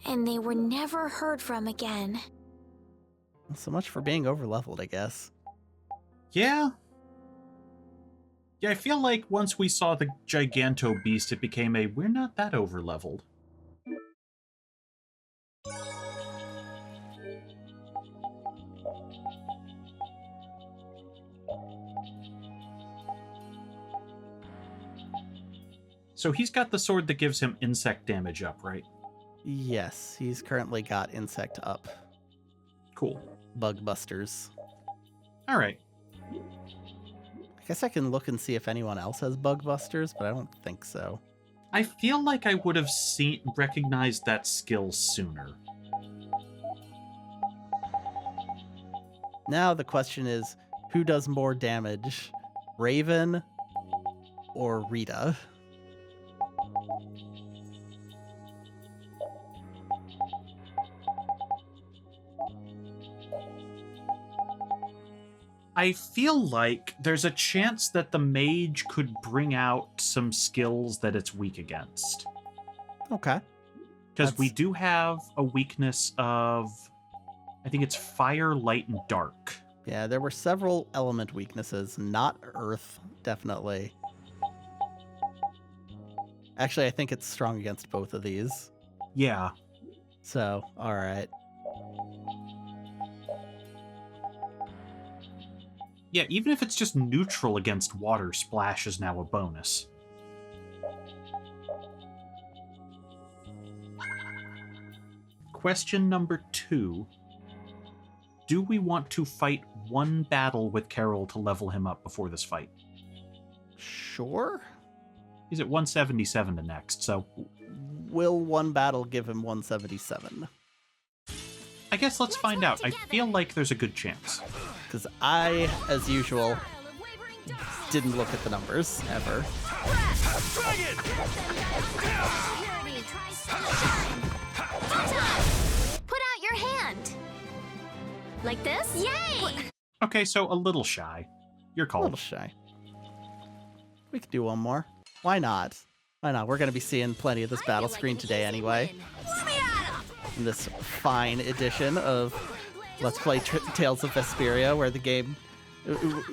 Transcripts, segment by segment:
and they were never heard from again. So much for being overleveled, I guess. Yeah. Yeah, I feel like once we saw the Giganto Beast, it became a, we're not that overleveled. So he's got the sword that gives him insect damage up, right? Yes, he's currently got insect up. Cool. Bug busters. All right. I guess I can look and see if anyone else has bug busters, but I don't think so. I feel like I would have recognized that skill sooner. Now the question is, who does more damage? Raven or Rita? I feel like there's a chance that the mage could bring out some skills that it's weak against. Okay. Because we do have a weakness of, I think it's fire, light, and dark. Yeah, there were several element weaknesses, not earth, definitely. Actually, I think it's strong against both of these. Yeah. So, alright. Yeah, even if it's just neutral against water, Splash is now a bonus. Question number 2. Do we want to fight one battle with Carol to level him up before this fight? Sure. He's at 177 to next, so... Will one battle give him 177? I guess let's find out. I feel like there's a good chance. Because I, as usual, didn't look at the numbers, ever. Put out your hand. Like this? Yay! Okay, so a little shy. You're A called. little shy. We could do one more. Why not? Why not? We're going to be seeing plenty of this battle screen today anyway. In this fine edition of Let's Play Tales of Vesperia, where the game...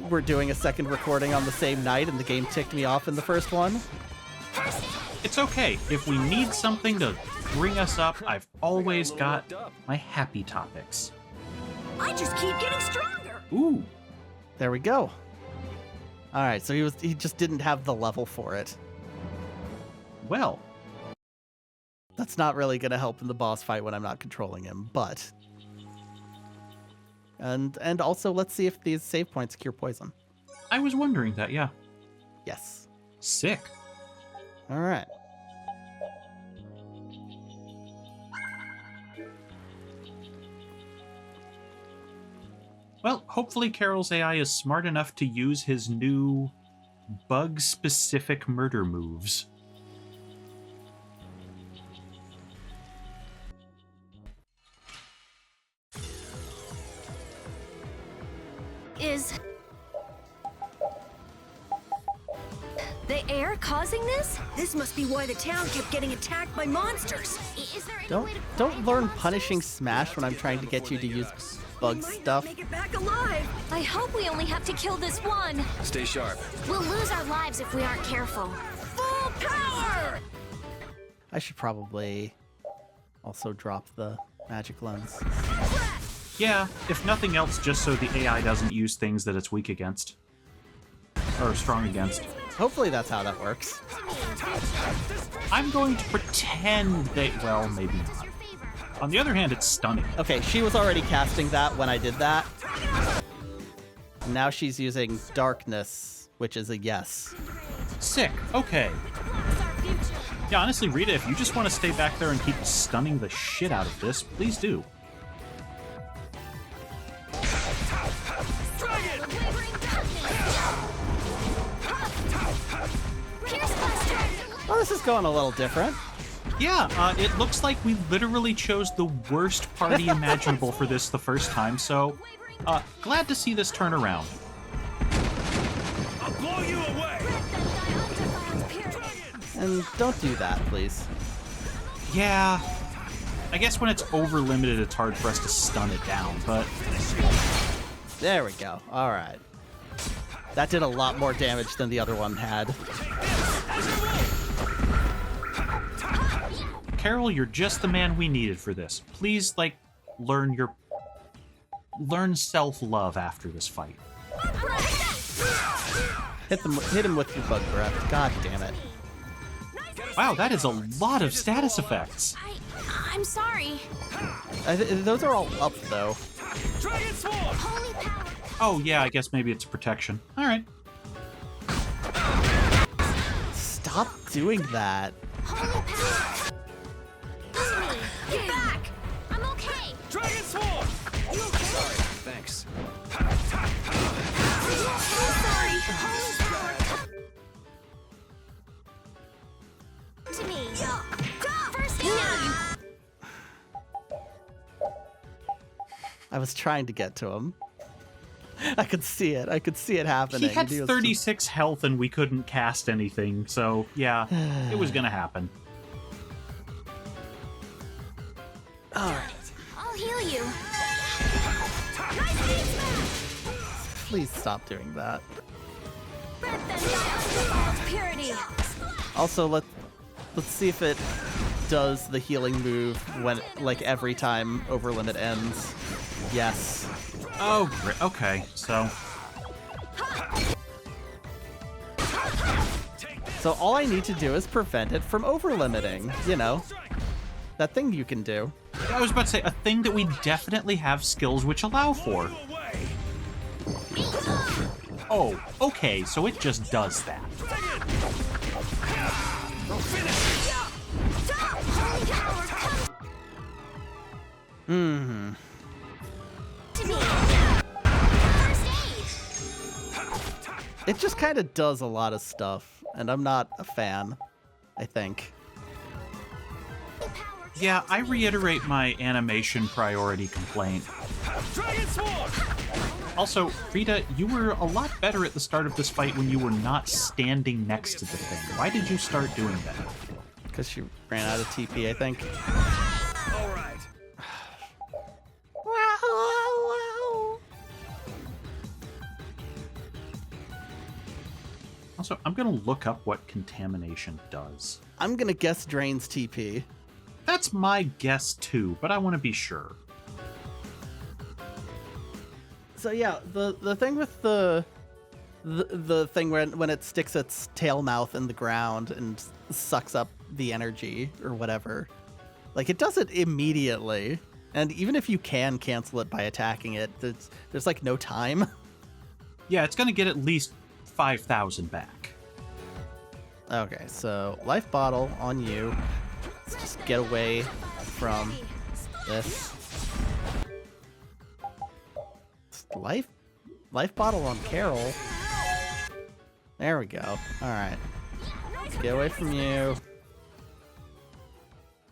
We're doing a second recording on the same night, and the game ticked me off in the first one. It's okay. If we need something to bring us up, I've always got my happy topics. I just keep getting stronger. Ooh. There we go. Alright, so he just didn't have the level for it. Well. That's not really going to help in the boss fight when I'm not controlling him, but... And also, let's see if these save points cure poison. I was wondering that, yeah. Yes. Sick. Alright. Well, hopefully Carol's AI is smart enough to use his new bug-specific murder moves. Is the air causing this? This must be why the town kept getting attacked by monsters. Is there any way to Don't learn punishing Smash when I'm trying to get you to use bug We might stuff. not make it back alive. I hope we only have to kill this one. Stay sharp. We'll lose our lives if we aren't careful. Full power! I should probably also drop the magic lens. Yeah, if nothing else, just so the AI doesn't use things that it's weak against. Or strong against. Hopefully that's how that works. I'm going to pretend they... well, maybe not. On the other hand, it's stunning. Okay, she was already casting that when I did that. Now she's using darkness, which is a yes. Sick. Okay. Yeah, honestly, Rita, if you just want to stay back there and keep stunning the shit out of this, please do. Oh, this is going a little different. Yeah, it looks like we literally chose the worst party imaginable for this the first time, so glad to see this turn around. I'll blow you away. And don't do that, please. Yeah, I guess when it's over limited, it's hard for us to stun it down, but There we go. All right. That did a lot more damage than the other one had. Carol, you're just the man we needed for this. Please, like, learn self-love after this fight. Hit him with your bug breath. God damn it. Wow, that is a lot of status effects. I'm sorry. Those are all up, though. Dragon Swarm! Holy power. Oh, yeah, I guess maybe it's protection. All right. Stop doing that. Holy power. Get back. I'm okay. Dragon Swarm! You okay? Sorry, thanks. I'm sorry. Holy power. To me. First aid. I was trying to get to him. I could see it. I could see it happening. He had was 36 health and we couldn't cast anything, so yeah, it was gonna happen. All right. I'll heal you. Please stop doing that. Purity. Also, let's see if it does the healing move when, like, every time Overlimit ends. Yes. Oh, okay, so So all I need to do is prevent it from overlimiting. You know, that thing you can do. I was about to say a thing that we definitely have skills which allow for. Away! Oh, okay, so it just does that. Mm-hmm. It just kind of does a lot of stuff, and I'm not a fan, I think. Yeah, I reiterate my animation priority complaint. Dragon Swarm! Also, Rita, you were a lot better at the start of this fight when you were not standing next to the thing. Why did you start doing that? Because she ran out of TP, I think. All right. Also, I'm gonna look up what contamination does. I'm gonna guess drains TP. That's my guess too, but I want to be sure. So yeah, the thing with the thing when it sticks its tail mouth in the ground and sucks up the energy or whatever, like it does it immediately. And even if you can cancel it by attacking it, there's like no time. Yeah, it's gonna get at least 5,000 back. Okay, so life bottle on you. Let's just get away from this. Life bottle on Carol. There we go. All right, let's get away from you.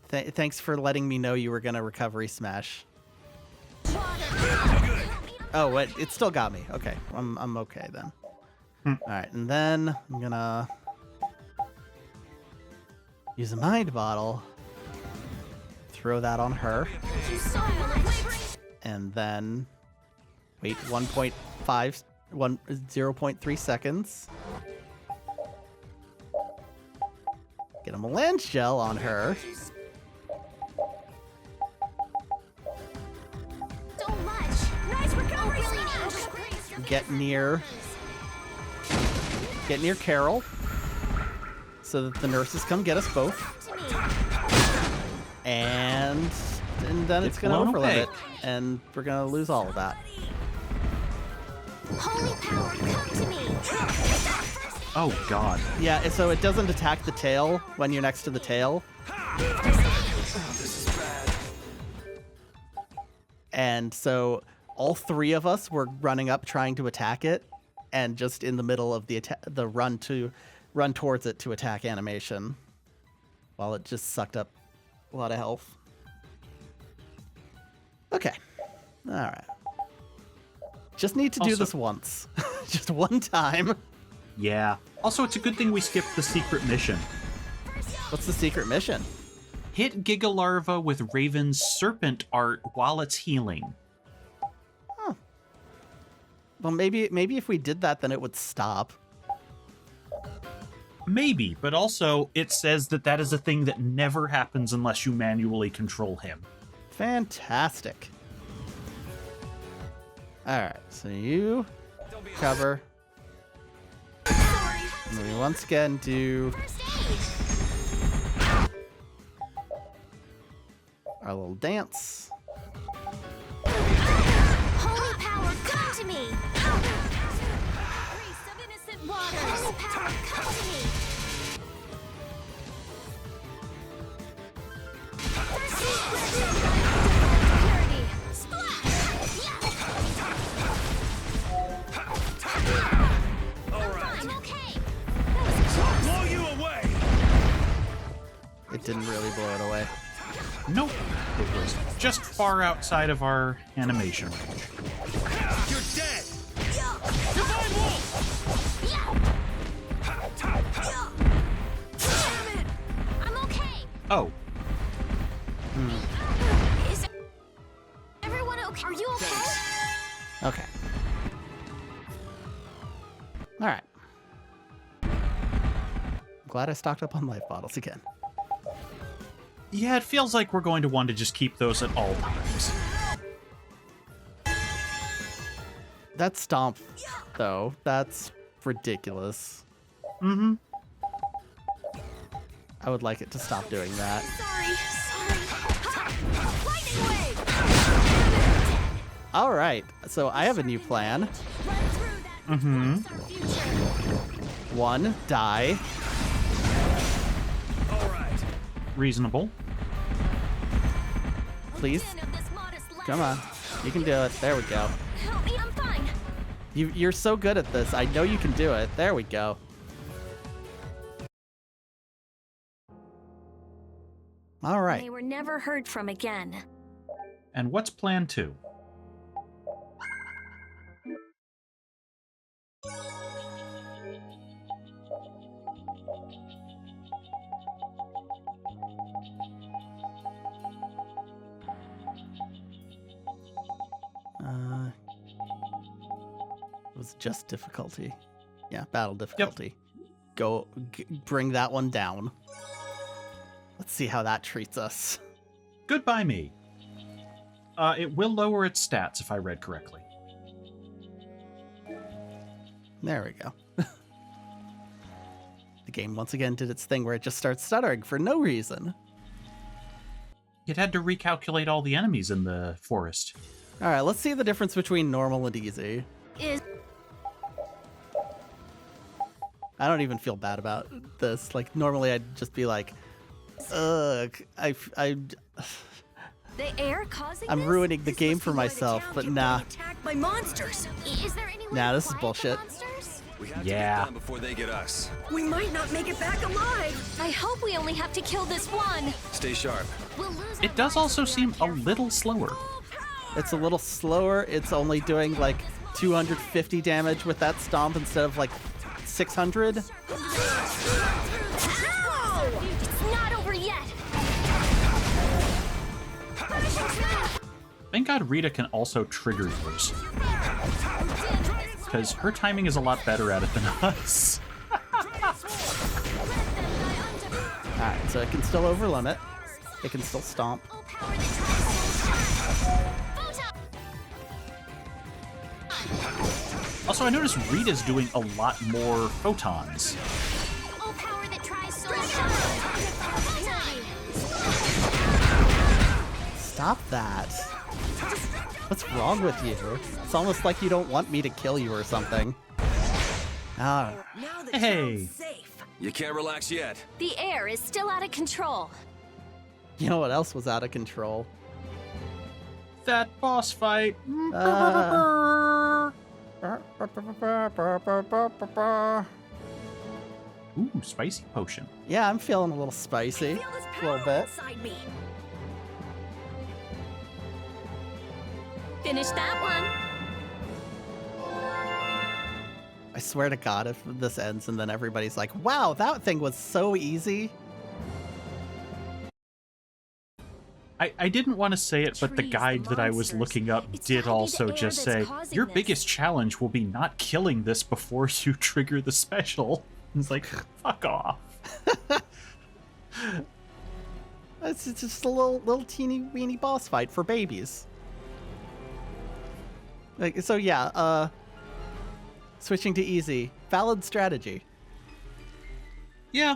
Thanks for letting me know you were gonna recovery smash. Oh, wait, it still got me. Okay, I'm okay then. All right, and then I'm gonna use a mind bottle. Throw that on her. And then wait 0.3 seconds. Get a melange gel on her. So much. Nice recovery. Get near Carol so that the nurses come get us both. And then it's gonna blown overload away. it, and we're gonna lose all of that. Holy power, come to me. Oh god. Yeah, so it doesn't attack the tail when you're next to the tail. This is bad. And so all three of us were running up trying to attack it, and just in the middle of the run towards it to attack animation, while it just sucked up a lot of health. Okay. All right. Just need to do Also- this once. Just one time. Yeah. Also, it's a good thing we skipped the secret mission. What's the secret mission? Hit Gigalarva with Raven's serpent art while it's healing. Huh. Well, maybe if we did that, then it would stop. Maybe, but also it says that that is a thing that never happens unless you manually control him. Fantastic. Alright, so you cover. And we once again do our little dance. Holy power, come to me! Grace of innocent waters! Holy power, come to me! Purity! Splash! All right. I'm okay! That was close! Blow you away. It didn't really blow it away. Nope, it was just far outside of our animation range. You're dead. Divine Wolf. Damn it! I'm okay! Oh, Is everyone okay? Are you okay? Okay. Alright. I'm glad I stocked up on life bottles again. yeah, it feels like we're going to want to just keep those at all times. That stomp, though, that's ridiculous. Mm-hmm. I would like it to stop doing that. Sorry. Lightning wave! Alright, so I have a new plan. Run through that. Mm-hmm. That's our future. 1, die. All right. Reasonable. Please. Again of this modest life. Come on. You can do it. There we go. Help me, I'm fine. You're so good at this. I know you can do it. There we go. Alright. They were never heard from again. And what's plan 2? It was just difficulty. Yeah, battle difficulty. Go bring that one down. Let's see how that treats us. Goodbye me. It will lower its stats if I read correctly. There we go. The game once again did its thing where it just starts stuttering for no reason. It had to recalculate all the enemies in the forest. Alright, let's see the difference between normal and easy. Is I don't even feel bad about this. Like, normally I'd just be like, ugh, The air causing I'm this? ruining the This game must for be why the myself, town but kept nah. getting attacked by monsters. is there any way Nah, to this is quiet the bullshit. monsters? We have Yeah. to get them before they get us. We might not make it back alive. I hope we only have to kill this one. Stay sharp. We'll lose It our does lives also if we seem aren't a careful. little slower. It's a little slower. It's only doing like 250 damage with that stomp instead of like 600. Ow! It's not over yet. Thank God Rita can also trigger yours, because her timing is a lot better at it than us. Alright, so it can still overlimit. It can still stomp. Also, I noticed Rita's doing a lot more photons. Oh, power that tries so hard. Stop that. What's wrong with you? It's almost like you don't want me to kill you or something. Ah, Now the Hey. town's safe. You can't relax yet. The air is still out of control. you know what else was out of control? That boss fight. Ooh, spicy potion. Yeah, I'm feeling a little spicy. Feel this A power little bit. inside me. Finish that one. I swear to God, if this ends and then everybody's like, wow, that thing was so easy. I didn't want to say it, but the Trees, guide that I was monsters. looking up It's did gotta be the also air just that's say, causing your this." biggest challenge will be not killing this before you trigger the special. It's like, fuck off. It's just a little teeny weeny boss fight for babies. Like, so yeah, switching to easy. Valid strategy. Yeah.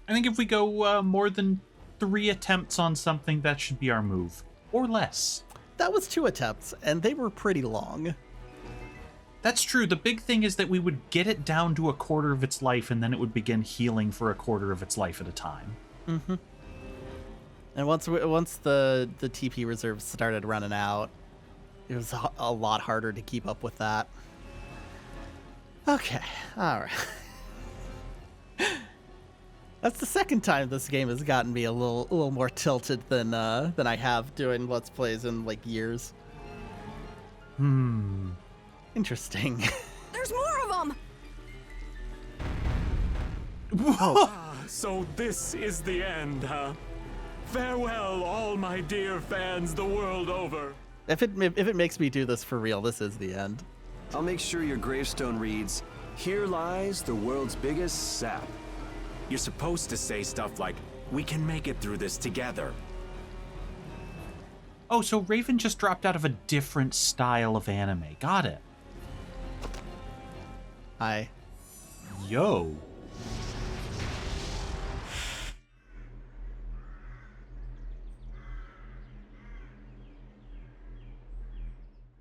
I think if we go more than 3 attempts on something, that should be our move. Or less. That was 2 attempts, and they were pretty long. That's true. The big thing is that we would get it down to a quarter of its life, and then it would begin healing for a quarter of its life at a time. Mm-hmm. And once the TP reserves started running out, it was a lot harder to keep up with that. Okay, all right. That's the second time this game has gotten me a little more tilted than I have doing Let's Plays in like years. Interesting. There's more of them! So this is the end, huh? Farewell, all my dear fans the world over. If it makes me do this for real, this is the end. I'll make sure your gravestone reads, "Here lies the world's biggest sap." You're supposed to say stuff like, "We can make it through this together." Oh, so Raven just dropped out of a different style of anime. Got it. Hi. Yo.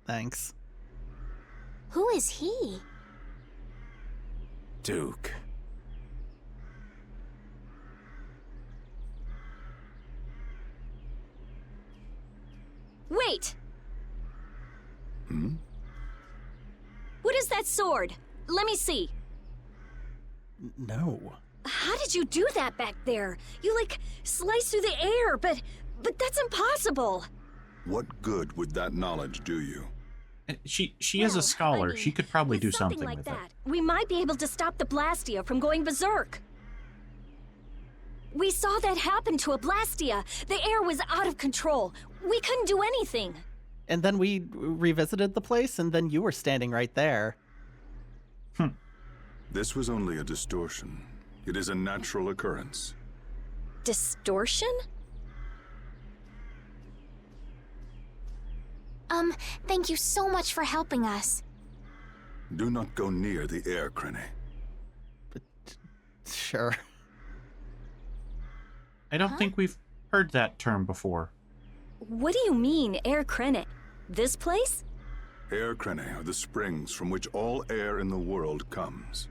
Thanks. Who is he? Duke. Wait! What is that sword? Let me see. No. How did you do that back there? You, like, sliced through the air, but that's impossible. What good would that knowledge do you? She is a Well, scholar. I mean, she could probably with do something like with that, it. we might be able to stop the Blastia from going berserk. We saw that happen to a Blastia. The air was out of control. We couldn't do anything. And then we revisited the place, and then you were standing right there. This was only a distortion. It is a natural occurrence. Distortion? Thank you so much for helping us. Do not go near the air, Krene. Sure. I don't think we've heard that term before. What do you mean, air Krenet? This place? Air Krene are the springs from which all air in the world comes.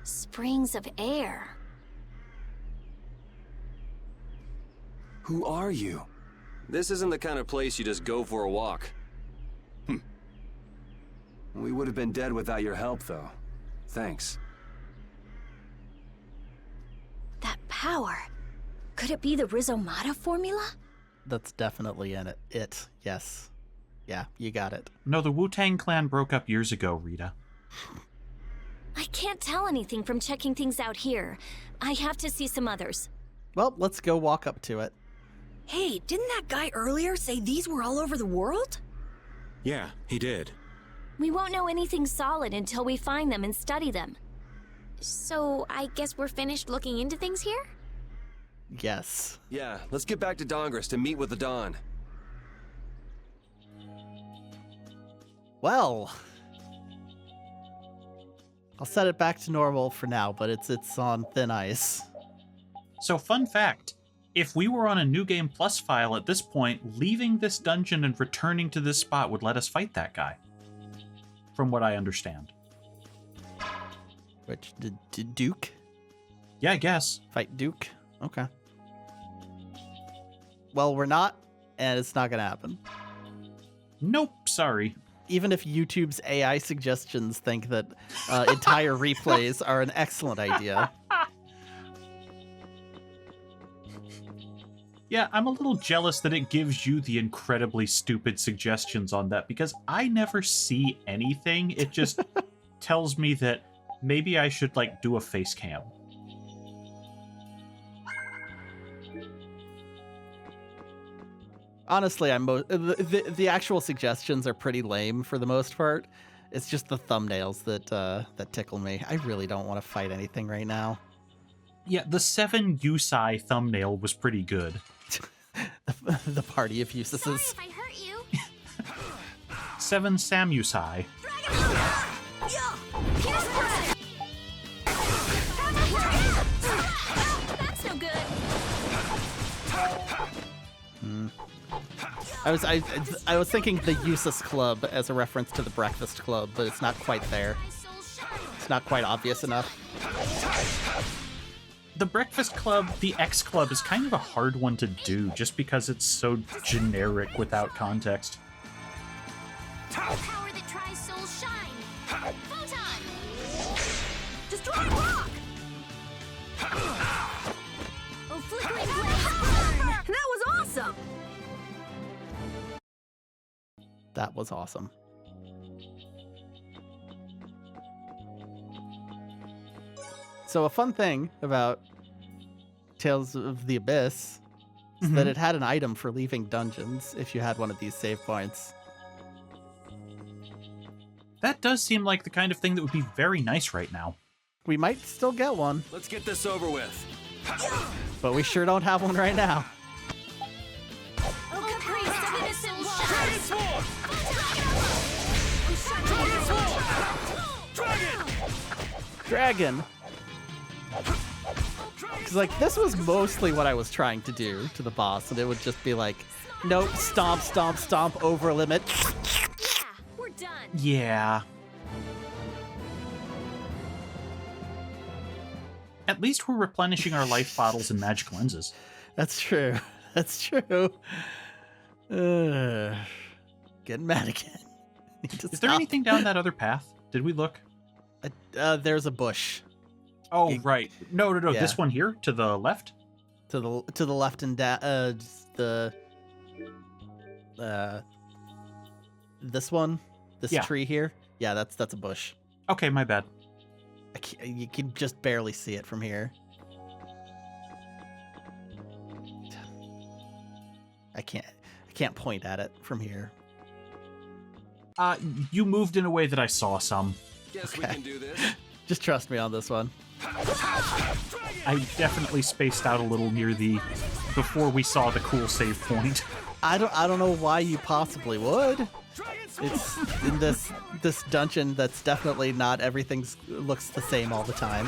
Springs of air. Who are you? This isn't the kind of place you just go for a walk. We would have been dead without your help, though. Thanks. That power. Could it be the Rizomata formula? That's definitely in it. Yes. Yeah, you got it. No, the Wu-Tang Clan broke up years ago, Rita. I can't tell anything from checking things out here. I have to see some others. Well, let's go walk up to it. Hey, didn't that guy earlier say these were all over the world? Yeah, he did. We won't know anything solid until we find them and study them. So, I guess we're finished looking into things here? Yes. Yeah, let's get back to Dahngrest and meet with the Don. Well, I'll set it back to normal for now, but it's on thin ice. So, fun fact. If we were on a New Game Plus file at this point, leaving this dungeon and returning to this spot would let us fight that guy. From what I understand. Which, did Duke? Yeah, I guess. Fight Duke? Okay. Well, we're not, and it's not gonna happen. Nope, sorry. Even if YouTube's AI suggestions think that entire replays are an excellent idea. Yeah, I'm a little jealous that it gives you the incredibly stupid suggestions on that, because I never see anything. It just tells me that maybe I should, like, do a face cam. Honestly, the actual suggestions are pretty lame for the most part. It's just the thumbnails that tickle me. I really don't want to fight anything right now. Yeah, the 7 Yusai thumbnail was pretty good. The party of Sorry uselesses. if I hurt you. 7 Samusai. Pierce press. That's no good. I was thinking the Useless Club as a reference to the Breakfast Club, but it's not quite there. My soul shines. It's not quite obvious enough. The Breakfast Club, the X Club, is kind of a hard one to do just because it's so generic without context. Power that tries soul shine. Photon. Destroy rock! Oh, flickering blaze burn. That was awesome! That was awesome. So a fun thing about Tales of the Abyss is that it had an item for leaving dungeons if you had one of these save points. That does seem like the kind of thing that would be very nice right now. We might still get one, Let's get this over with. but we sure don't have one right now. Oh, caprice of innocent love. Dragon! Because, like, this was mostly what I was trying to do to the boss, and it would just be like, nope, stomp, stomp, stomp, over limit. Yeah, we're done. Yeah. At least we're replenishing our life bottles and magic lenses. That's true. That's true. Getting mad again. Need to Is there stop. anything down that other path? Did we look? There's a bush Oh, right. No. Yeah. This one here to the left? to the left and this one, this Yeah. tree here. Yeah, that's a bush. Okay, my bad. You can just barely see it from here. I can't point at it from here. You moved in a way that I saw some. Guess we Okay. can do this. Just trust me on this one. I definitely spaced out a little near the before we saw the cool save point. I don't know why you possibly would. It's in this dungeon that's definitely not everything looks the same all the time.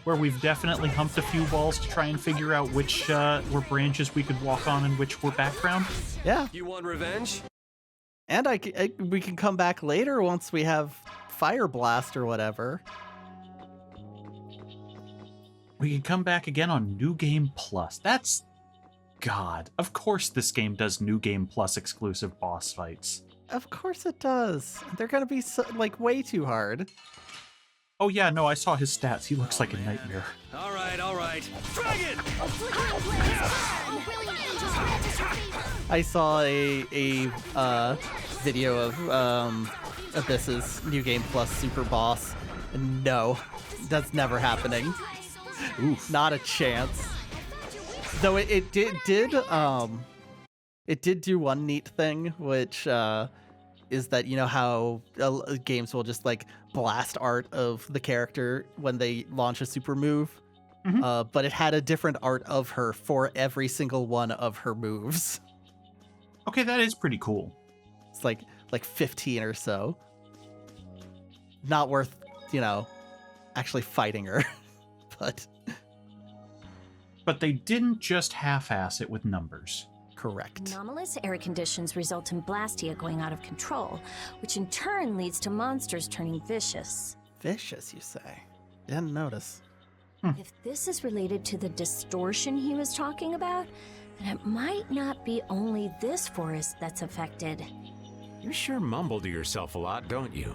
Where we've definitely humped a few walls to try and figure out which were branches we could walk on and which were background. Yeah, You want revenge? and we can come back later once we have Fire Blast or whatever. We can come back again on New Game Plus. That's... God. Of course this game does New Game Plus exclusive boss fights. Of course it does. They're gonna be like way too hard. Oh yeah, no, I saw his stats. He looks like a nightmare. All right. Dragon! Oh, flickering blaze burn. Oh, brilliant angels grant us your favor. I saw a video of Abyss's New Game Plus Super Boss. And no, that's never happening. Oof. Not a chance. Though it did do one neat thing, which is that, you know how games will just like blast art of the character when they launch a super move, but it had a different art of her for every single one of her moves. Okay, that is pretty cool. It's like 15 or so. Not worth, actually fighting her, but But they didn't just half-ass it with numbers. correct. Anomalous air conditions result in Blastia going out of control, which in turn leads to monsters turning vicious. Vicious, you say? Didn't notice. If this is related to the distortion he was talking about, then it might not be only this forest that's affected. You sure mumble to yourself a lot, don't you?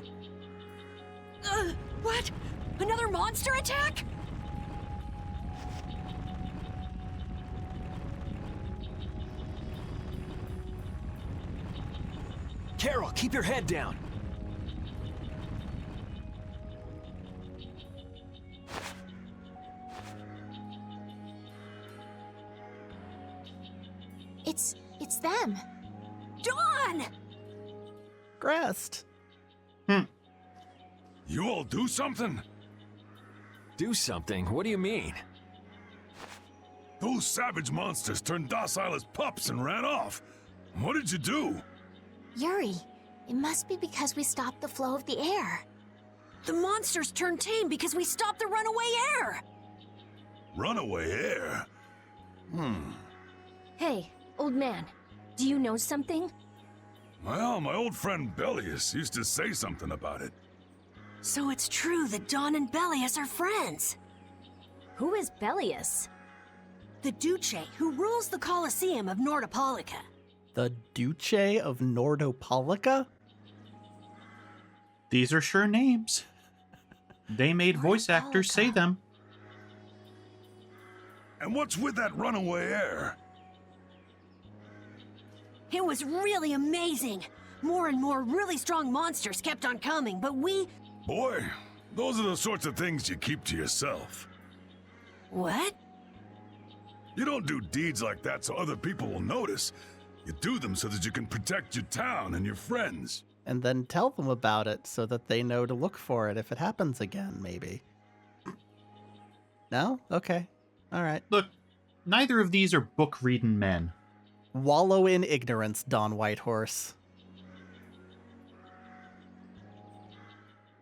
What? Another monster attack? Carol, keep your head down. It's them. Dawn! Grest. You all do something? Do something? What do you mean? Those savage monsters turned docile as pups and ran off. What did you do? Yuri, it must be because we stopped the flow of the air. The monsters turned tame because we stopped the runaway air! Runaway air? Hey, old man, do you know something? Well, my old friend Bellius used to say something about it. So it's true that Dawn and Bellius are friends. Who is Bellius? The Duce who rules the Colosseum of Nordopolica. The Duce of Nordopolica? These are sure names. They made voice actors say them. And what's with that runaway air? It was really amazing. More and more really strong monsters kept on coming, but we... Boy, those are the sorts of things you keep to yourself. What? You don't do deeds like that so other people will notice. You do them so that you can protect your town and your friends. And then tell them about it so that they know to look for it if it happens again, maybe. No? Okay. All right. Look, neither of these are book-reading men. Wallow in ignorance, Don Whitehorse.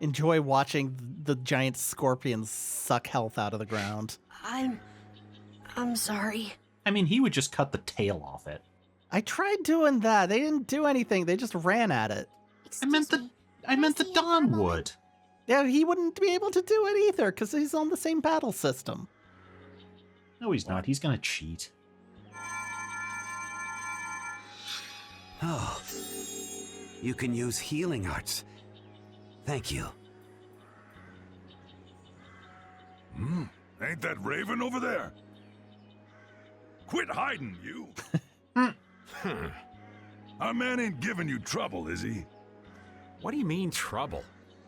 Enjoy watching the giant scorpions suck health out of the ground. I'm sorry. I mean, he would just cut the tail off it. I tried doing that. They didn't do anything. They just ran at it. I meant the Don would. Yeah, he wouldn't be able to do it either because he's on the same battle system. No, he's not. He's gonna cheat. Oh, you can use healing arts. Thank you. Ain't that Raven over there? Quit hiding, you. Our man ain't giving you trouble, is he? What do you mean, trouble?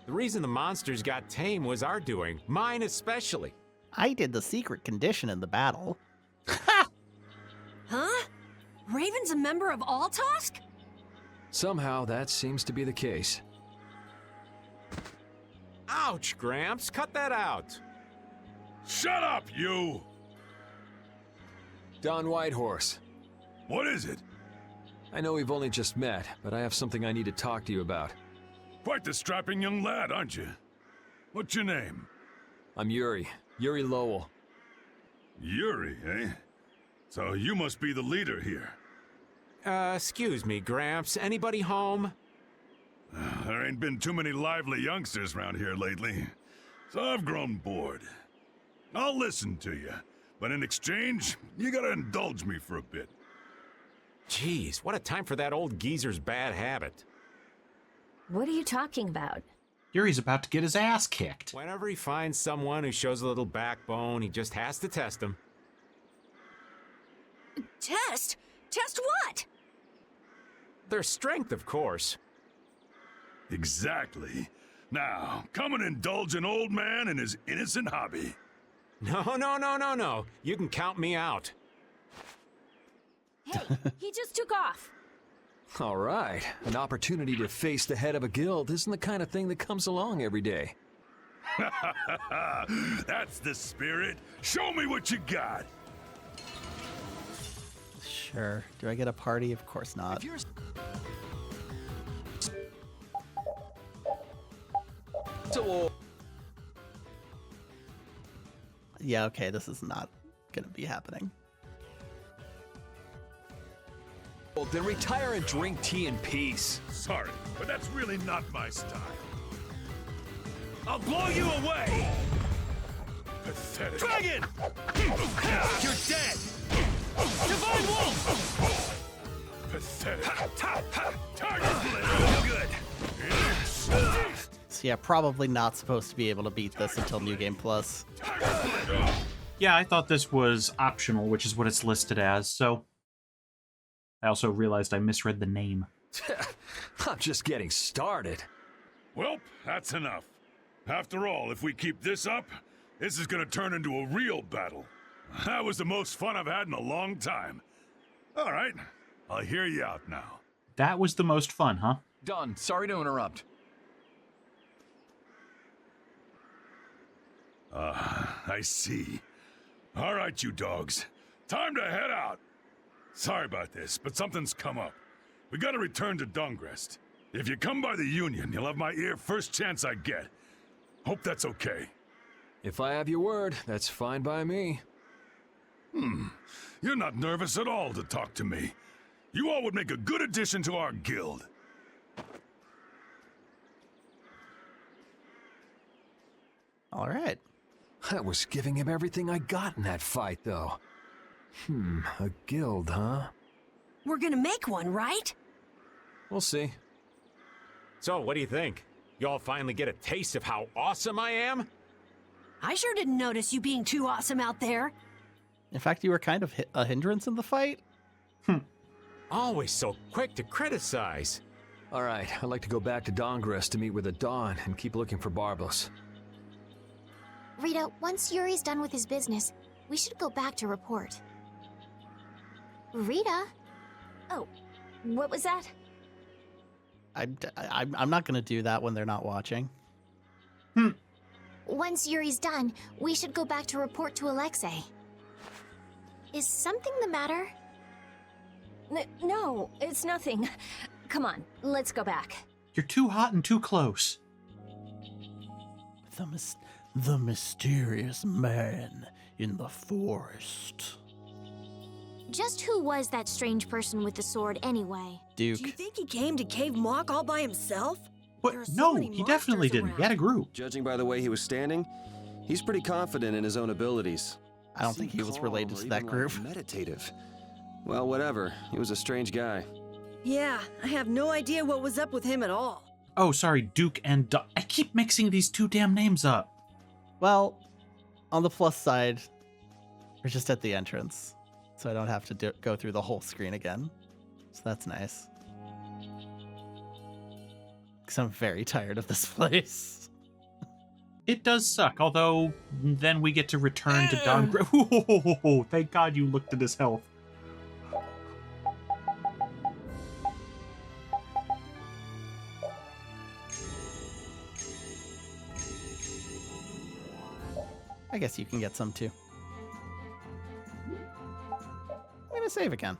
The reason the monsters got tame was our doing. Mine especially. I did the secret condition in the battle. Huh? Raven's a member of Altosk? Somehow that seems to be the case. Ouch, Gramps. Cut that out. Shut up, you! Don Whitehorse. What is it? I know we've only just met, but I have something I need to talk to you about. Quite the strapping young lad, aren't you? What's your name? I'm Yuri. Yuri Lowell. Yuri, eh? So you must be the leader here. Excuse me, Gramps. Anybody home? There ain't been too many lively youngsters around here lately, so I've grown bored. I'll listen to you, but in exchange, you gotta indulge me for a bit. Jeez, what a time for that old geezer's bad habit. What are you talking about? Yuri's about to get his ass kicked. Whenever he finds someone who shows a little backbone, he just has to test them. Test? Test what? Their strength, of course. Exactly. Now, come and indulge an old man in his innocent hobby. No. You can count me out. Hey, he just took off. All right. An opportunity to face the head of a guild isn't the kind of thing that comes along every day. That's the spirit. Show me what you got. Sure. Do I get a party? Of course not. Yeah, okay, this is not gonna be happening. Then retire and drink tea in peace. Sorry, but that's really not my style. I'll blow you away! Pathetic. Dragon! You're dead! Divine Wolf! Pathetic. Target blade! Good. So yeah, probably not supposed to be able to beat this until New Game Plus. Yeah, I thought this was optional, which is what it's listed as, so... I also realized I misread the name. I'm just getting started. Well, that's enough. After all, if we keep this up, this is gonna turn into a real battle. That was the most fun I've had in a long time. All right, I'll hear you out now. That was the most fun, huh? Don, sorry to interrupt. I see. All right, you dogs. Time to head out. Sorry about this, but something's come up. We gotta return to Dahngrest. If you come by the Union, you'll have my ear first chance I get. Hope that's okay. If I have your word, that's fine by me. You're not nervous at all to talk to me. You all would make a good addition to our guild. All right. I was giving him everything I got in that fight, though. A guild, huh? We're gonna make one, right? We'll see. So, what do you think? You all finally get a taste of how awesome I am? I sure didn't notice you being too awesome out there. In fact, you were kind of a hindrance in the fight. Always so quick to criticize. All right, I'd like to go back to Dahngrest to meet with the Don and keep looking for Barbos. Rita, once Yuri's done with his business, we should go back to report. Rita? Oh, what was that? I'm not gonna do that when they're not watching. Once Yuri's done, we should go back to report to Alexei. Is something the matter? No, it's nothing. Come on, let's go back. You're too hot and too close. The mysterious man in the forest. Just who was that strange person with the sword anyway? Duke. Do you think he came to Cave Mock all by himself? What? There are so No, many he definitely monsters didn't. He had a around. group. Judging by the way he was standing, he's pretty confident in his own abilities. I don't think he was related to that group. Meditative. Well, whatever. He was a strange guy. Yeah, I have no idea what was up with him at all. Oh, sorry, Duke and I keep mixing these two damn names up. Well, on the plus side, we're just at the entrance, so I don't have to go through the whole screen again. So that's nice. Because I'm very tired of this place. It does suck, although then we get to return to Dahngrest. Thank God you looked at his health. I guess you can get some too. I'm gonna save again.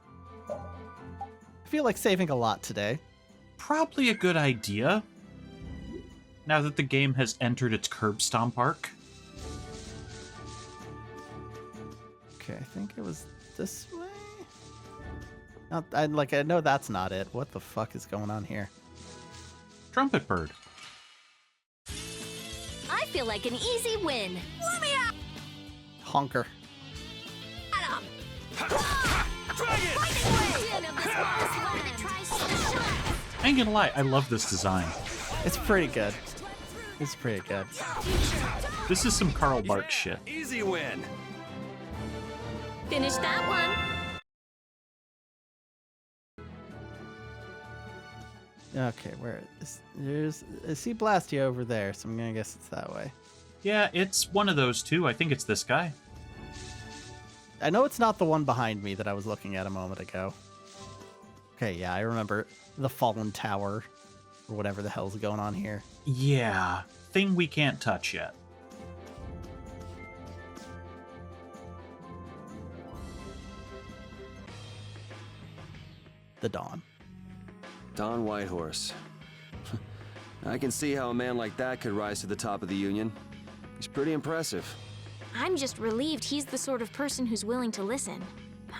I feel like saving a lot today. Probably a good idea. Now that the game has entered its curb stomp arc. Okay, I think it was this way. No, I know that's not it. What the fuck is going on here? Trumpet Bird. I feel like an easy win. Let me out! Honker. Adam! I ain't gonna lie, I love this design. It's pretty good. It's pretty good. This is some Karl Barks shit. Easy win. Finish that one. Okay, where is I see Blastia over there, so I'm gonna guess it's that way. Yeah, it's one of those two. I think it's this guy. I know it's not the one behind me that I was looking at a moment ago. Okay, yeah, I remember the fallen tower, or whatever the hell's going on here. Yeah, thing we can't touch yet. The Dawn. Don Whitehorse. I can see how a man like that could rise to the top of the Union. He's pretty impressive. I'm just relieved he's the sort of person who's willing to listen.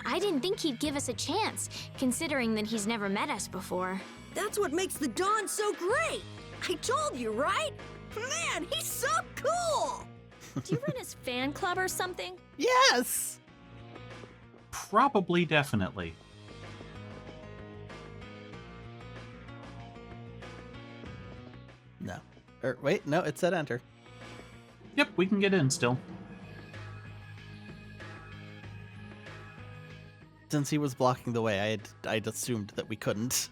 I didn't think he'd give us a chance, considering that he's never met us before. That's what makes the Don so great! I told you, right? Man, he's so cool! Do you run his fan club or something? Yes! Probably, definitely. No. Wait, no, it said enter. Yep, we can get in still. Since he was blocking the way, I'd assumed that we couldn't.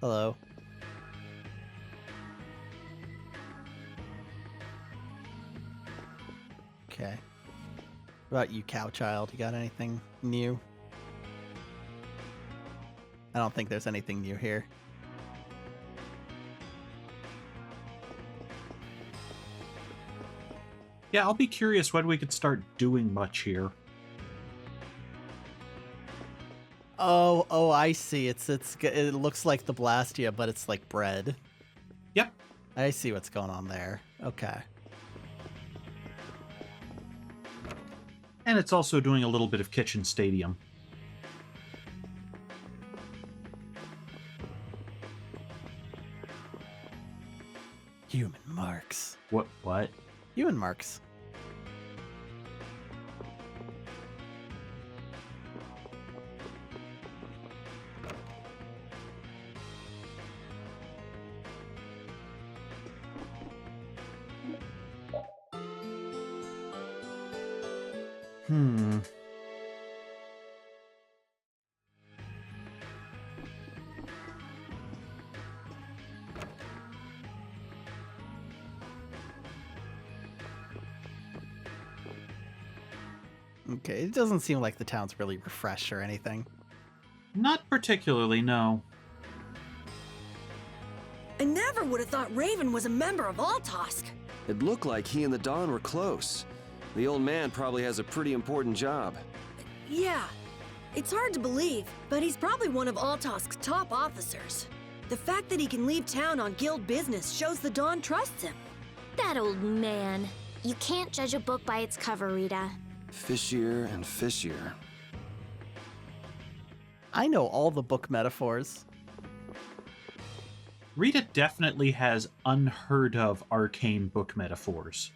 Hello. Okay. What about you, cow child? You got anything new? I don't think there's anything new here. Yeah, I'll be curious when we could start doing much here. Oh, I see. It looks like the Blastia, but it's like bread. Yep. I see what's going on there. Okay. And it's also doing a little bit of Kitchen Stadium. Human marks. What? Human marks. Okay, it doesn't seem like the town's really refreshed or anything. Not particularly, no. I never would have thought Raven was a member of Altosk. It looked like he and the Don were close. The old man probably has a pretty important job. Yeah, it's hard to believe, but he's probably one of Altosk's top officers. The fact that he can leave town on guild business shows the Don trusts him. That old man. You can't judge a book by its cover, Rita. Fishier and fishier. I know all the book metaphors. Rita definitely has unheard of arcane book metaphors.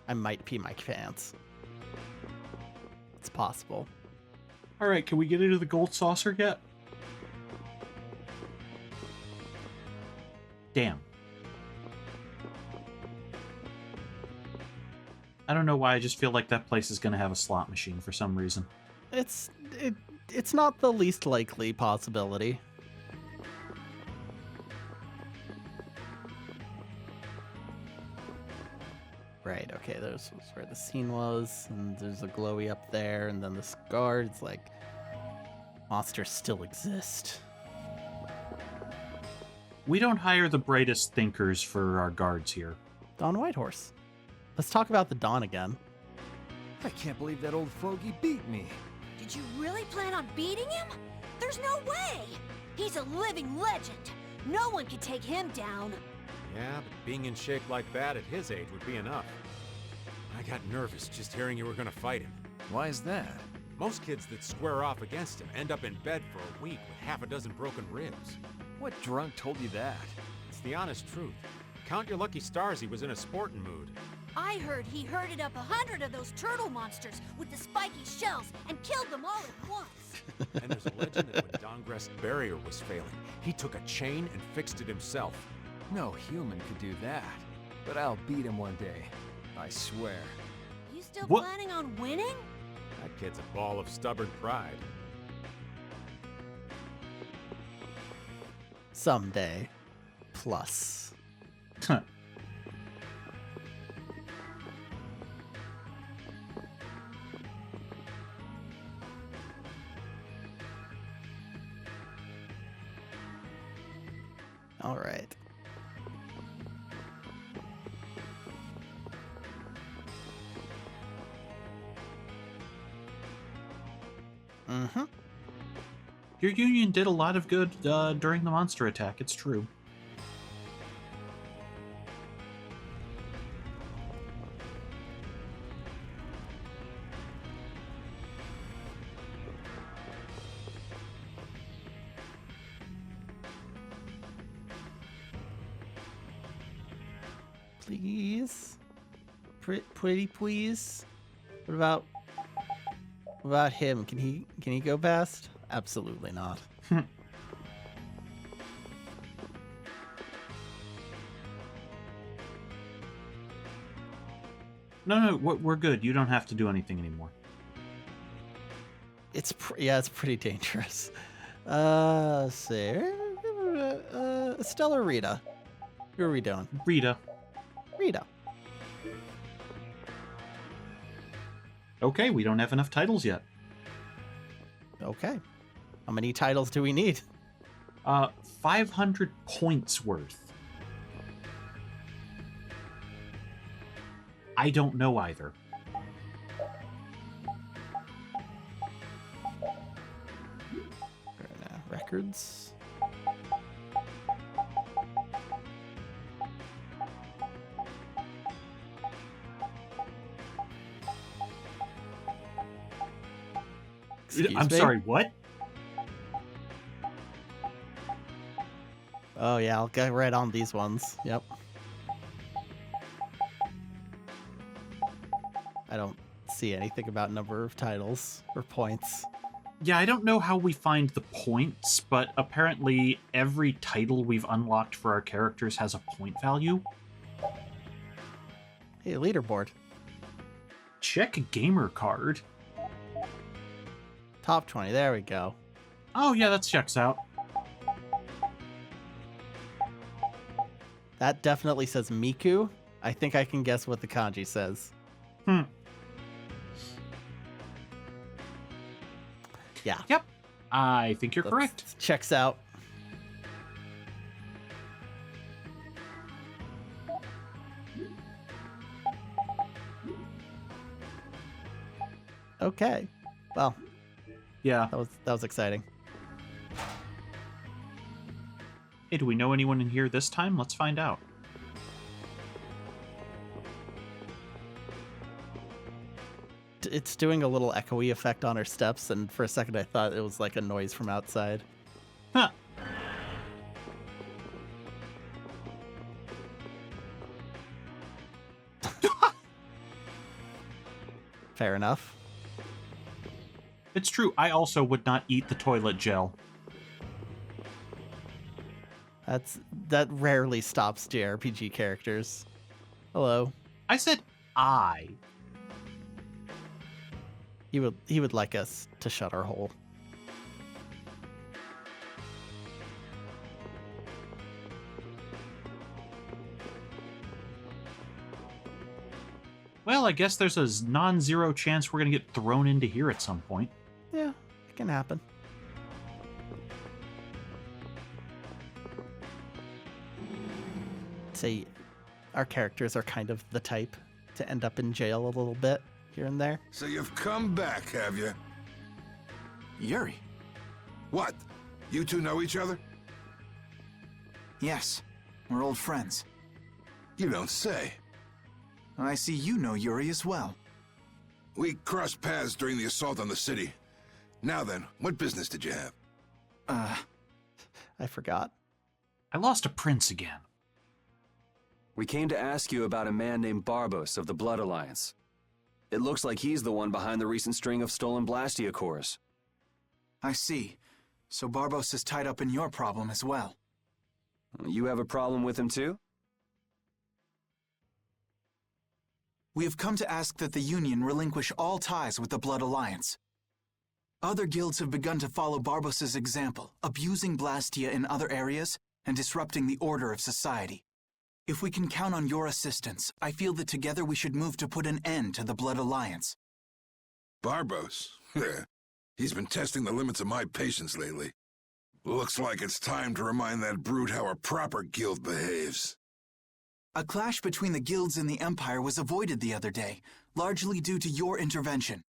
I might pee my pants. It's possible. Alright, can we get into the gold saucer yet? Damn. I don't know why, I just feel like that place is going to have a slot machine for some reason. It's not the least likely possibility. Right, okay, there's where the scene was, and there's a glowy up there, and then this guard, it's like, monsters still exist. We don't hire the brightest thinkers for our guards here. Don Whitehorse. Let's talk about the Don again. I can't believe that old fogey beat me. Did you really plan on beating him? There's no way! He's a living legend. No one can take him down. Yeah, but being in shape like that at his age would be enough. I got nervous just hearing you were gonna fight him. Why is that? Most kids that square off against him end up in bed for a week with half a dozen broken ribs. What drunk told you that? It's the honest truth. Count your lucky stars he was in a sporting mood. I heard he herded up 100 of those turtle monsters with the spiky shells and killed them all at once. And there's a legend that when Dahngrest's barrier was failing, he took a chain and fixed it himself. No human could do that. But I'll beat him one day. I swear. You still What? planning on winning? That kid's a ball of stubborn pride. Someday. Plus. All right. Mm-hmm. Your union did a lot of good during the monster attack, it's true. Please? Pretty please? What about him? Can he go past? Absolutely not. No, we're good. You don't have to do anything anymore. It's pretty dangerous. Let's see. Stella Rita. Who are we doing? Rita. Rita. Okay, we don't have enough titles yet. Okay. How many titles do we need? 500 points worth. I don't know either. Records. I'm sorry, what? Oh yeah, I'll get right on these ones. Yep. I don't see anything about number of titles or points. Yeah, I don't know how we find the points, but apparently every title we've unlocked for our characters has a point value. Hey, leaderboard. Check gamer card. Top 20, there we go. Oh yeah, that checks out. That definitely says Miku. I think I can guess what the kanji says. Yeah. Yep. I think you're correct. Checks out. Okay. Well. Yeah. That was exciting. Hey, do we know anyone in here this time? Let's find out. It's doing a little echoey effect on our steps, and for a second I thought it was like a noise from outside. Huh. Fair enough. It's true, I also would not eat the toilet gel. That rarely stops JRPG characters. Hello. I said I. He would like us to shut our hole. Well, I guess there's a non-zero chance we're gonna get thrown into here at some point. Yeah, it can happen. Say, our characters are kind of the type to end up in jail a little bit here and there. So you've come back, have you? Yuri. What? You two know each other? Yes, we're old friends. You don't say. I see you know Yuri as well. We crossed paths during the assault on the city. Now then, what business did you have? I forgot. I lost a prince again. We came to ask you about a man named Barbos of the Blood Alliance. It looks like he's the one behind the recent string of stolen Blastia cores. I see. So Barbos is tied up in your problem as well. You have a problem with him too? We have come to ask that the Union relinquish all ties with the Blood Alliance. Other guilds have begun to follow Barbos's example, abusing Blastia in other areas and disrupting the order of society. If we can count on your assistance, I feel that together we should move to put an end to the Blood Alliance. Barbos? He's been testing the limits of my patience lately. Looks like it's time to remind that brute how a proper guild behaves. A clash between the guilds and the Empire was avoided the other day, largely due to your intervention.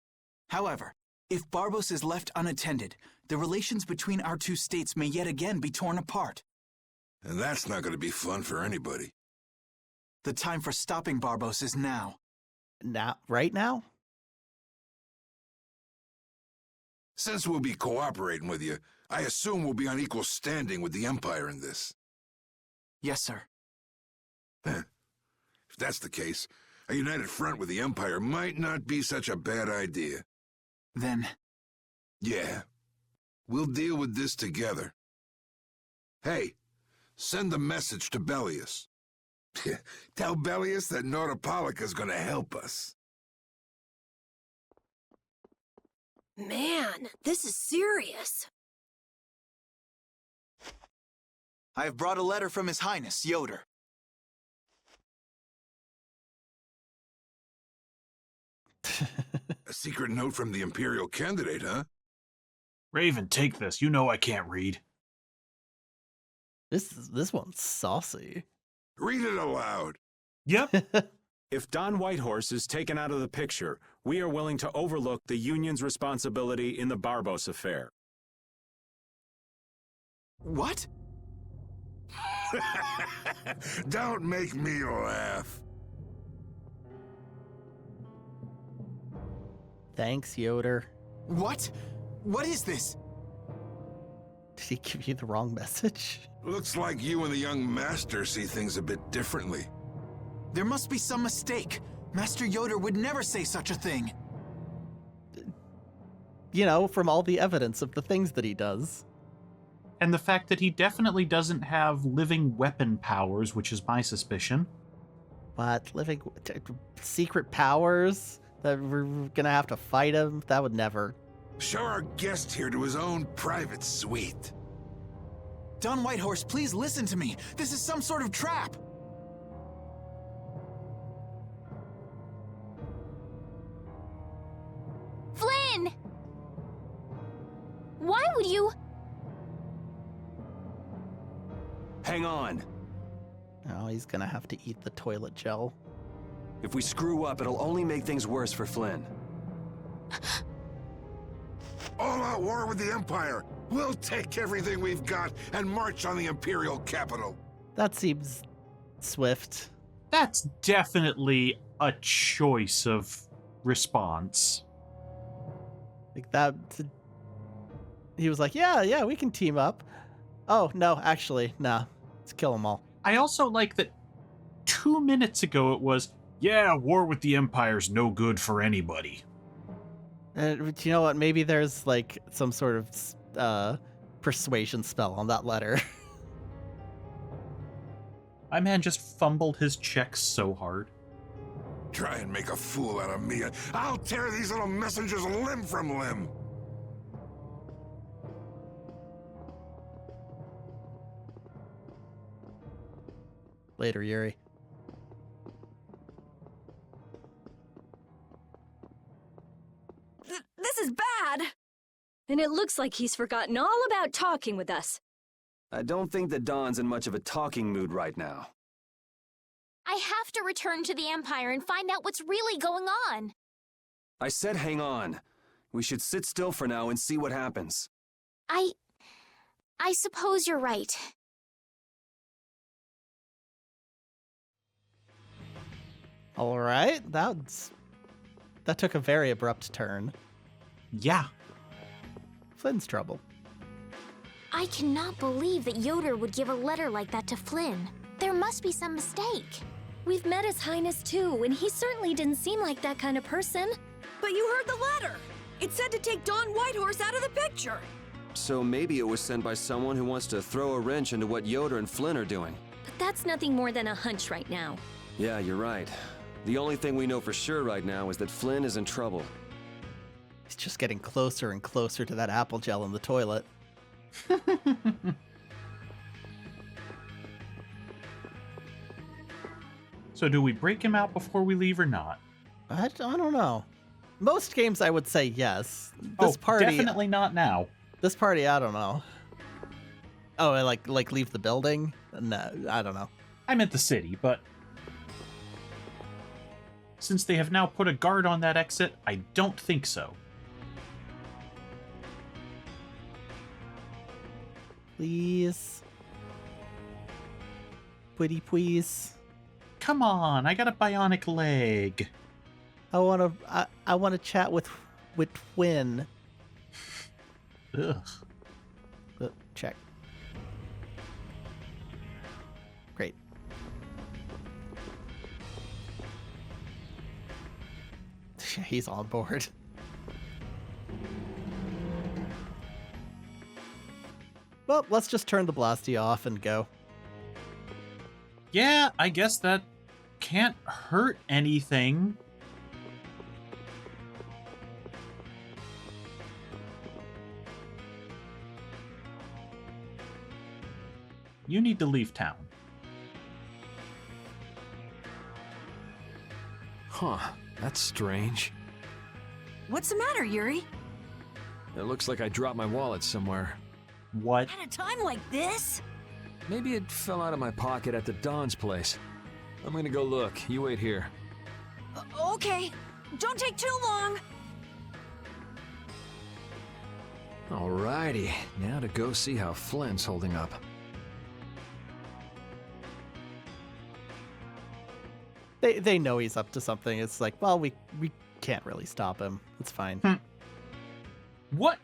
However, if Barbos is left unattended, the relations between our two states may yet again be torn apart. And that's not going to be fun for anybody. The time for stopping Barbos is now. Right now? Since we'll be cooperating with you, I assume we'll be on equal standing with the Empire in this. Yes, sir. If that's the case, a united front with the Empire might not be such a bad idea. Then... Yeah. We'll deal with this together. Hey, send a message to Bellius. Tell Bellius that Nordopolica's gonna help us. Man, this is serious. I have brought a letter from His Highness, Yoder. A secret note from the Imperial candidate, huh? Raven, take this. You know I can't read. This one's saucy. Read it aloud. Yep. If Don Whitehorse is taken out of the picture, we are willing to overlook the Union's responsibility in the Barbos affair. What? Don't make me laugh. Thanks, Yoder. What? What is this? Did he give you the wrong message? Looks like you and the young master see things a bit differently. There must be some mistake. Master Yoder would never say such a thing. You know, from all the evidence of the things that he does. And the fact that he definitely doesn't have living weapon powers, which is my suspicion. What? Living secret powers? That we're gonna have to fight him? That would never. Show our guest here to his own private suite. Don Whitehorse, please listen to me. This is some sort of trap. Flynn! Why would you... Hang on. Oh, he's gonna have to eat the toilet gel. If we screw up, it'll only make things worse for Flynn. All-out war with the Empire. We'll take everything we've got and march on the Imperial capital. That seems swift. That's definitely a choice of response. Like that. He was like, yeah, we can team up. Oh, no, actually, nah. Let's kill them all. I also like that 2 minutes ago it was, yeah, war with the Empire's no good for anybody. But you know what? Maybe there's like some sort of persuasion spell on that letter. My man just fumbled his checks so hard. Try and make a fool out of me. I'll tear these little messengers limb from limb. Later, Yuri. This is bad! And it looks like he's forgotten all about talking with us. I don't think that Don's in much of a talking mood right now. I have to return to the Empire and find out what's really going on. I said hang on. We should sit still for now and see what happens. I suppose you're right. All right, that took a very abrupt turn. Yeah. Flynn's trouble. I cannot believe that Yoder would give a letter like that to Flynn. There must be some mistake. We've met His Highness too, and he certainly didn't seem like that kind of person. But you heard the letter! It said to take Don Whitehorse out of the picture! So maybe it was sent by someone who wants to throw a wrench into what Yoder and Flynn are doing. But that's nothing more than a hunch right now. Yeah, you're right. The only thing we know for sure right now is that Flynn is in trouble. He's just getting closer and closer to that apple gel in the toilet. So do we break him out before we leave or not? I don't know. Most games I would say yes. This party definitely not now. This party, I don't know. Oh, like leave the building? No, I don't know. I meant the city, but since they have now put a guard on that exit, I don't think so. Please. Pretty please. Come on, I got a bionic leg. I wanna chat with Twin. Ugh. Check. Great. He's on board. Well, let's just turn the blasty off and go. Yeah, I guess that can't hurt anything. You need to leave town. Huh, that's strange. What's the matter, Yuri? It looks like I dropped my wallet somewhere. What? At a time like this? Maybe it fell out of my pocket at the Don's place. I'm gonna go look. You wait here. Okay. Don't take too long. Alrighty, now to go see how Flynn's holding up. They know he's up to something. It's like, well, we can't really stop him. It's fine. What?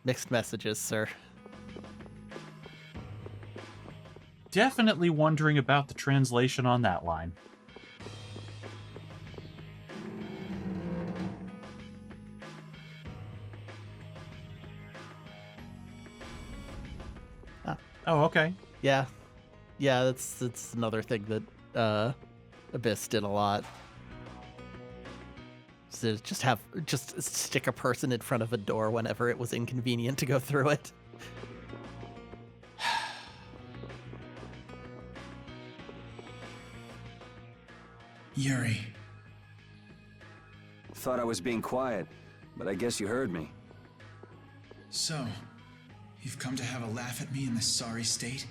Mixed messages, sir. Definitely wondering about the translation on that line. Oh, okay. Yeah. Yeah, that's another thing that Abyss did a lot. So just stick a person in front of a door whenever it was inconvenient to go through it. Yuri. Thought I was being quiet, but I guess you heard me. So, you've come to have a laugh at me in this sorry state?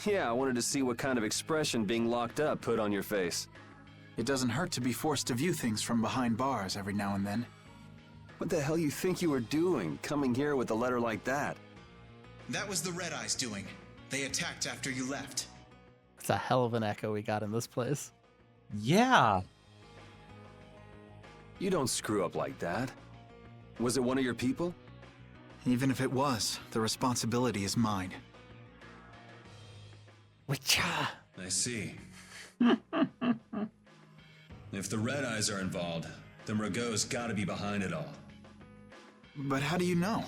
Yeah, I wanted to see what kind of expression being locked up put on your face. It doesn't hurt to be forced to view things from behind bars every now and then. What the hell you think you were doing, coming here with a letter like that? That was the Red Eyes doing. They attacked after you left. It's a hell of an echo we got in this place. Yeah. You don't screw up like that. Was it one of your people? Even if it was, the responsibility is mine. Witcha. I see. If the Red Eyes are involved, then Rago's gotta be behind it all. But how do you know?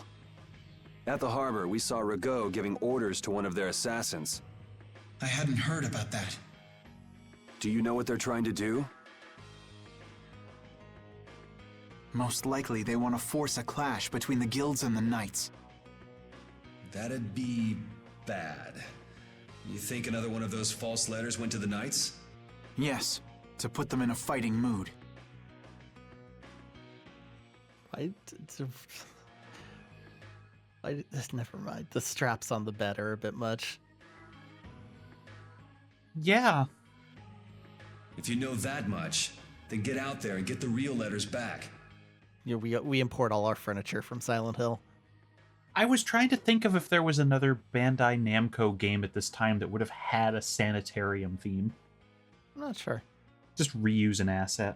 At the harbor, we saw Rago giving orders to one of their assassins. I hadn't heard about that. Do you know what they're trying to do? Most likely they want to force a clash between the guilds and the knights. That'd be bad. You think another one of those false letters went to the knights? Yes, to put them in a fighting mood. Never mind. The straps on the bed are a bit much. Yeah. If you know that much, then get out there and get the real letters back. Yeah, we import all our furniture from Silent Hill. I was trying to think of if there was another Bandai Namco game at this time that would have had a sanitarium theme. I'm not sure. Just reuse an asset.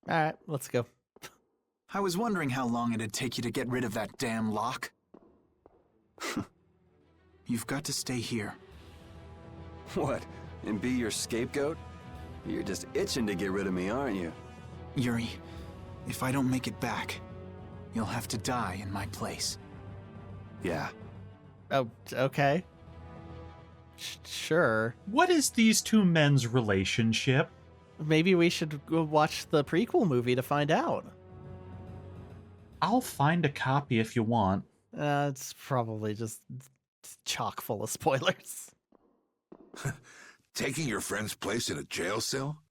Alright, let's go. I was wondering how long it'd take you to get rid of that damn lock. You've got to stay here. What? And be your scapegoat? You're just itching to get rid of me, aren't you? Yuri, if I don't make it back, you'll have to die in my place. Yeah. Oh, okay. Sure. What is these two men's relationship? Maybe we should go watch the prequel movie to find out. I'll find a copy if you want. It's probably just chock full of spoilers. Taking your friend's place in a jail cell?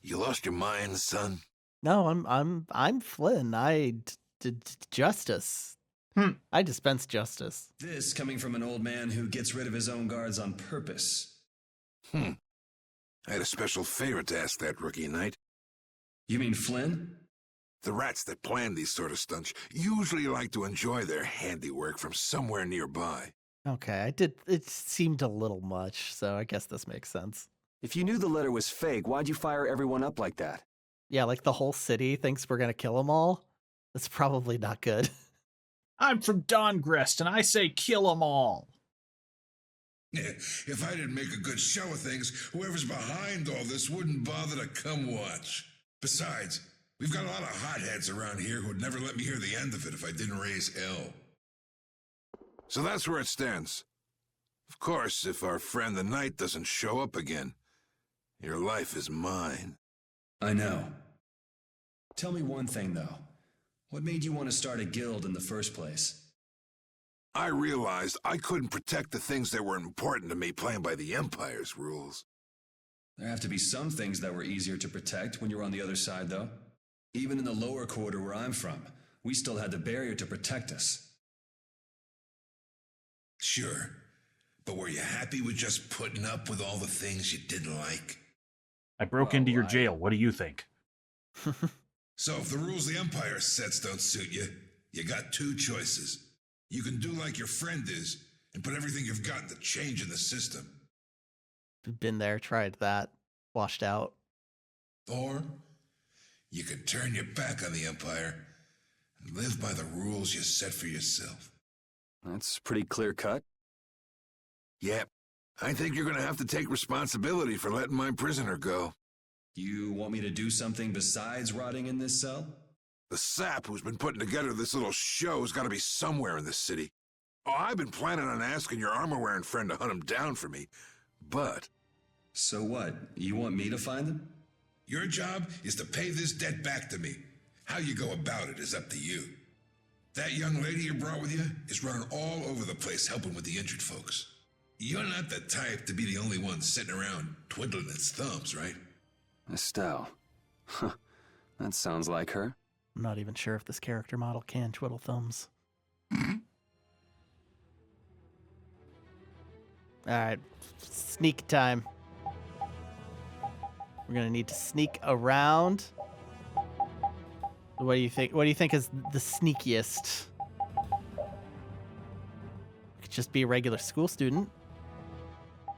You lost your mind, son? No, I'm Flynn. I did justice. I dispense justice. This coming from an old man who gets rid of his own guards on purpose. I had a special favor to ask that rookie knight. You mean Flynn? The rats that plan these sort of stunts usually like to enjoy their handiwork from somewhere nearby. Okay, it seemed a little much, so I guess this makes sense. If you knew the letter was fake, why'd you fire everyone up like that? Yeah, like the whole city thinks we're gonna kill them all? That's probably not good. I'm from Dahngrest, and I say kill them all. If I didn't make a good show of things, whoever's behind all this wouldn't bother to come watch. Besides, we've got a lot of hotheads around here who'd never let me hear the end of it if I didn't raise hell. So that's where it stands. Of course, if our friend the knight doesn't show up again, your life is mine. I know. Tell me one thing, though. What made you want to start a guild in the first place? I realized I couldn't protect the things that were important to me playing by the Empire's rules. There have to be some things that were easier to protect when you were on the other side, though. Even in the lower quarter where I'm from, we still had the barrier to protect us. Sure, but were you happy with just putting up with all the things you didn't like? I broke into your jail. What do you think? So if the rules the Empire sets don't suit you, you got two choices. You can do like your friend is and put everything you've got into change in the system. Been there, tried that, washed out. Or you can turn your back on the Empire and live by the rules you set for yourself. That's pretty clear cut. Yep. I think you're going to have to take responsibility for letting my prisoner go. You want me to do something besides rotting in this cell? The sap who's been putting together this little show's got to be somewhere in this city. Oh, I've been planning on asking your armor-wearing friend to hunt him down for me, but... So what? You want me to find them? Your job is to pay this debt back to me. How you go about it is up to you. That young lady you brought with you is running all over the place helping with the injured folks. You're not the type to be the only one sitting around twiddling its thumbs, right? Estelle. Huh. That sounds like her. I'm not even sure if this character model can twiddle thumbs. Alright, sneak time. We're gonna need to sneak around. What do you think? What do you think is the sneakiest? Could just be a regular school student.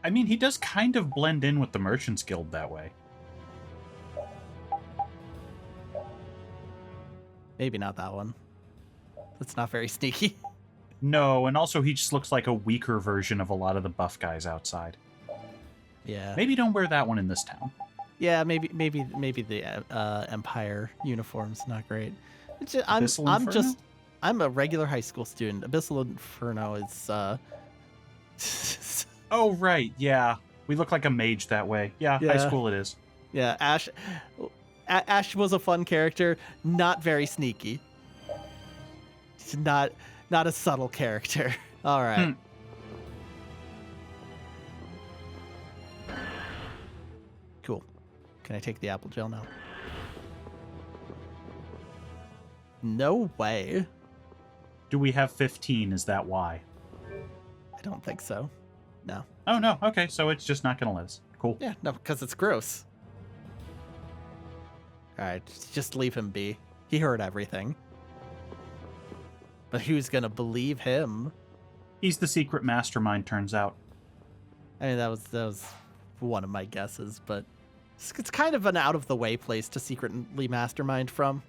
I mean, he does kind of blend in with the Merchants Guild that way. Maybe not that one. That's not very sneaky. No, and also he just looks like a weaker version of a lot of the buff guys outside. Yeah. Maybe don't wear that one in this town. Yeah, maybe the Empire uniform's not great. It's just, I'm a regular high school student. Abyssal Inferno is Oh right, yeah. We look like a mage that way. Yeah, high school it is. Yeah, Ash was a fun character, not very sneaky. He's not a subtle character. All right. Cool. Can I take the apple gel now? No way. Do we have 15? Is that why? I don't think so. No. Oh, no. Okay, so it's just not going to let us. Cool. Yeah, no, because it's gross. All right, just leave him be. He heard everything. But who's going to believe him? He's the secret mastermind, turns out. I mean, that was one of my guesses, but it's kind of an out-of-the-way place to secretly mastermind from.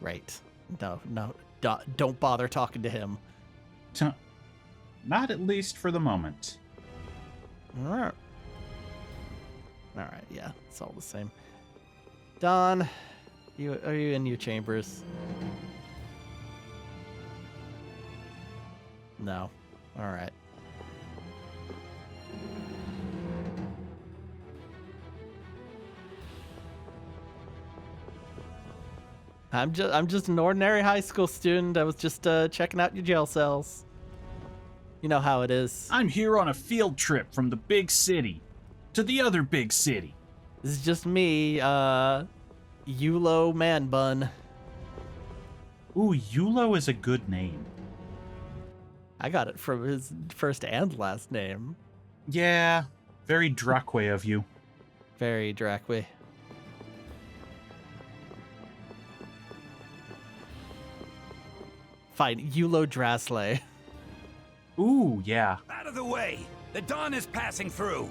Right. No, don't bother talking to him. Not at least for the moment. All right, yeah, it's all the same. Don, are you in your chambers? No. All right. I'm just an ordinary high school student. I was just checking out your jail cells. You know how it is. I'm here on a field trip from the big city to the other big city. This is just me, Yulo Man Bun. Ooh, Yulo is a good name. I got it from his first and last name. Yeah, very Drakwe of you. Very Drakwe. Fine, Yulo Drasley. Ooh, yeah. Out of the way! The Dawn is passing through!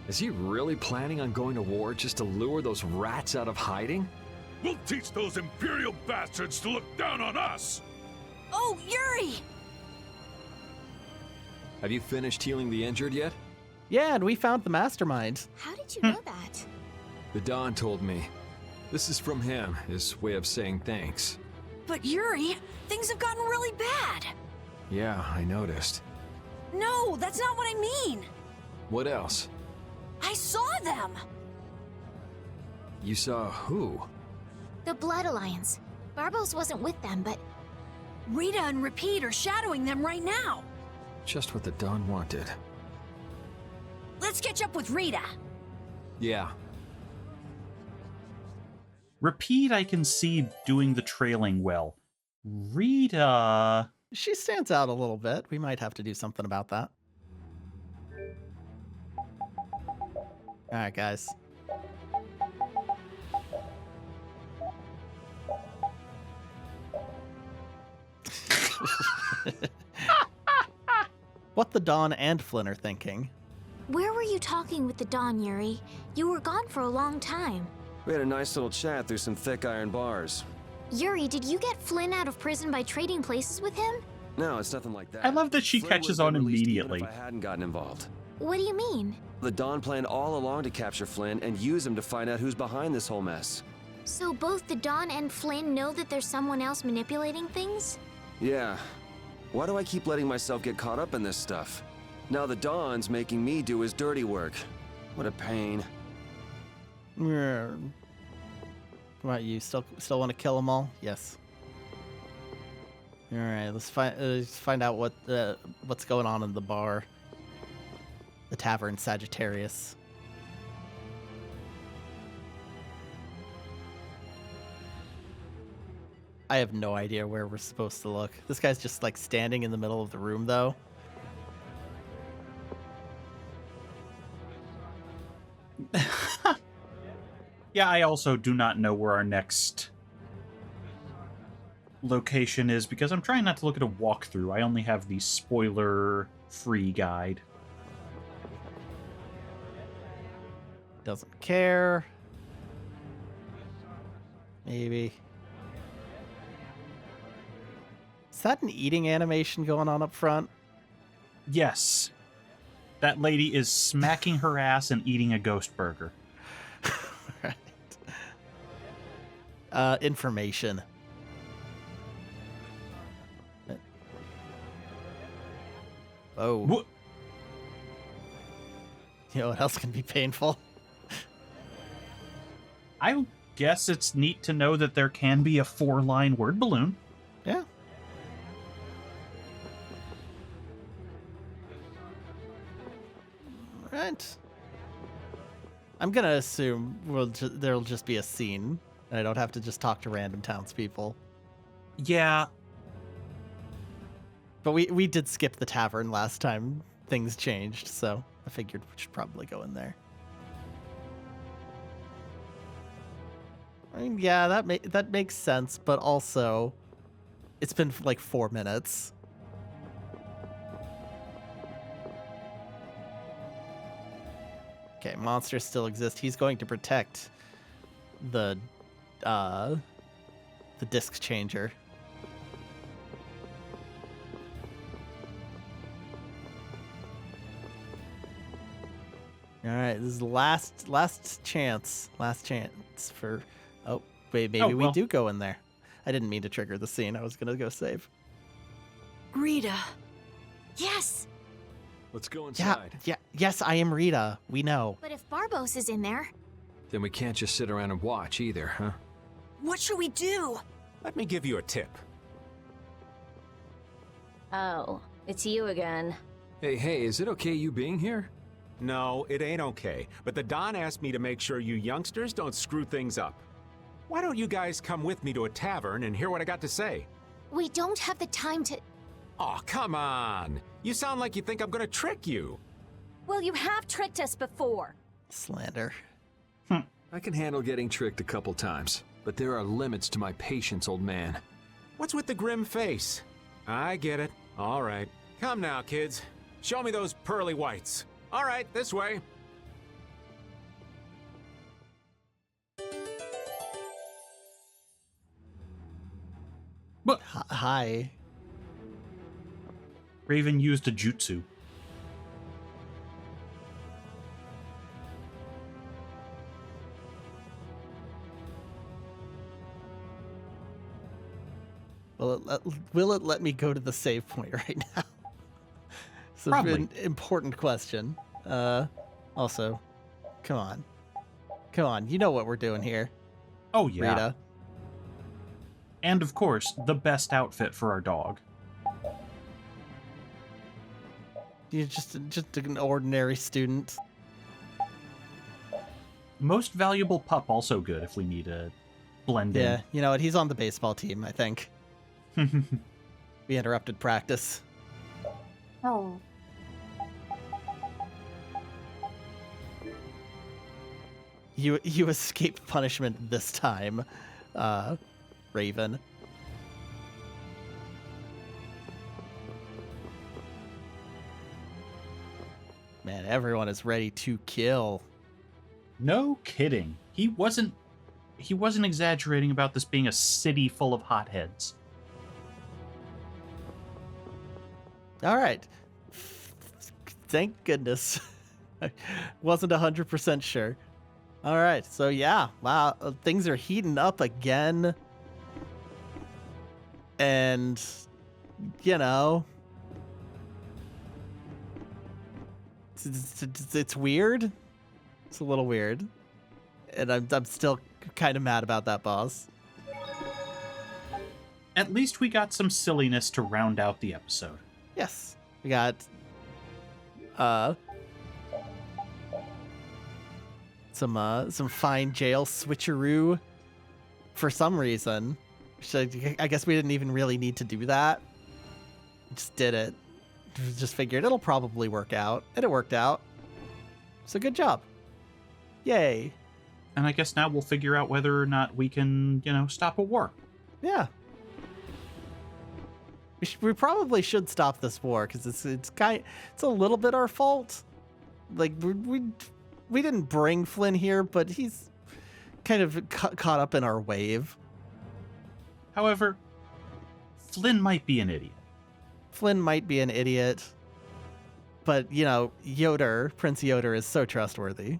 Is he really planning on going to war just to lure those rats out of hiding? We'll teach those Imperial bastards to look down on us! Oh, Yuri! Have you finished healing the injured yet? Yeah, and we found the mastermind. How did you know that? The Don told me. This is from him, his way of saying thanks. But Yuri, things have gotten really bad. Yeah, I noticed. No, that's not what I mean. What else? I saw them. You saw who? The Blood Alliance. Barbos wasn't with them, but... Rita and Repeat are shadowing them right now. Just what the Dawn wanted. Let's catch up with Rita. Yeah. Repeat, I can see doing the trailing well. Rita... She stands out a little bit. We might have to do something about that. Alright, guys. What the Dawn and Flynn are thinking. Where were you talking with the Dawn, Yuri? You were gone for a long time. We had a nice little chat through some thick iron bars. Yuri, did you get Flynn out of prison by trading places with him? No, it's nothing like that. I love that she Flynn catches would've on been released immediately. even if I hadn't gotten involved. What do you mean? The Dawn planned all along to capture Flynn and use him to find out who's behind this whole mess. So both the Dawn and Flynn know that there's someone else manipulating things? Yeah. Why do I keep letting myself get caught up in this stuff? Now the Dawn's making me do his dirty work. What a pain. What about you? Still want to kill them all? Yes. All right, let's find out what's going on in the bar, the Tavern Sagittarius. I have no idea where we're supposed to look. This guy's just like standing in the middle of the room, though. Yeah, I also do not know where our next location is because I'm trying not to look at a walkthrough. I only have the spoiler-free guide. Doesn't care. Maybe. Is that an eating animation going on up front? Yes. That lady is smacking her ass and eating a ghost burger. Right. Information. Oh. What? You know what else can be painful? I guess it's neat to know that there can be a 4-line word balloon. Yeah. Right. I'm gonna assume there'll just be a scene, and I don't have to just talk to random townspeople. Yeah. But we did skip the tavern last time things changed, so I figured we should probably go in there. I mean, yeah, that makes sense, but also, it's been like 4 minutes. Okay, monsters still exist. He's going to protect the disc changer. All right, this is the last chance for. Oh wait, maybe we do go in there. I didn't mean to trigger the scene. I was gonna go save. Rita. Yes. Let's go inside. Yes, I am Rita. We know. But if Barbos is in there... Then we can't just sit around and watch either, huh? What should we do? Let me give you a tip. Oh, it's you again. Hey, is it okay you being here? No, it ain't okay. But the Don asked me to make sure you youngsters don't screw things up. Why don't you guys come with me to a tavern and hear what I got to say? We don't have the time to... Oh, come on. You sound like you think I'm gonna trick you. Well, you have tricked us before. Slander. I can handle getting tricked a couple times, but there are limits to my patience, old man. What's with the grim face? I get it. All right. Come now, kids. Show me those pearly whites. All right, this way. But hi. Raven used a jutsu. Will it let me go to the save point right now? It's an important question. Also, come on. Come on, you know what we're doing here. Oh, yeah. Rita. And, of course, the best outfit for our dog. You're just an ordinary student. Most valuable pup also good if we need a blend in. Yeah, you know what? He's on the baseball team, I think. We interrupted practice. Oh. You escaped punishment this time, Raven. Man, everyone is ready to kill. No kidding. He wasn't exaggerating about this being a city full of hotheads. All right. Thank goodness. I wasn't 100% sure. All right. So yeah, wow, things are heating up again. And you know, it's weird. It's a little weird. And I'm still kind of mad about that boss. At least we got some silliness to round out the episode. Yes. We got some fine jail switcheroo for some reason. I guess we didn't even really need to do that. Just did it. Just figured it'll probably work out. And it worked out. So good job. Yay. And I guess now we'll figure out whether or not we can, stop a war. Yeah. We probably should stop this war because it's a little bit our fault. Like we didn't bring Flynn here, but he's kind of caught up in our wave. However, Flynn might be an idiot. Flynn might be an idiot, but Prince Yoder is so trustworthy.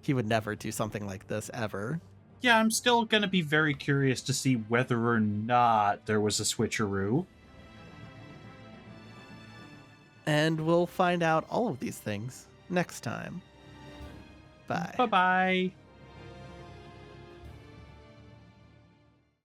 He would never do something like this ever. Yeah, I'm still gonna be very curious to see whether or not there was a switcheroo. And we'll find out all of these things next time. Bye. Bye-bye.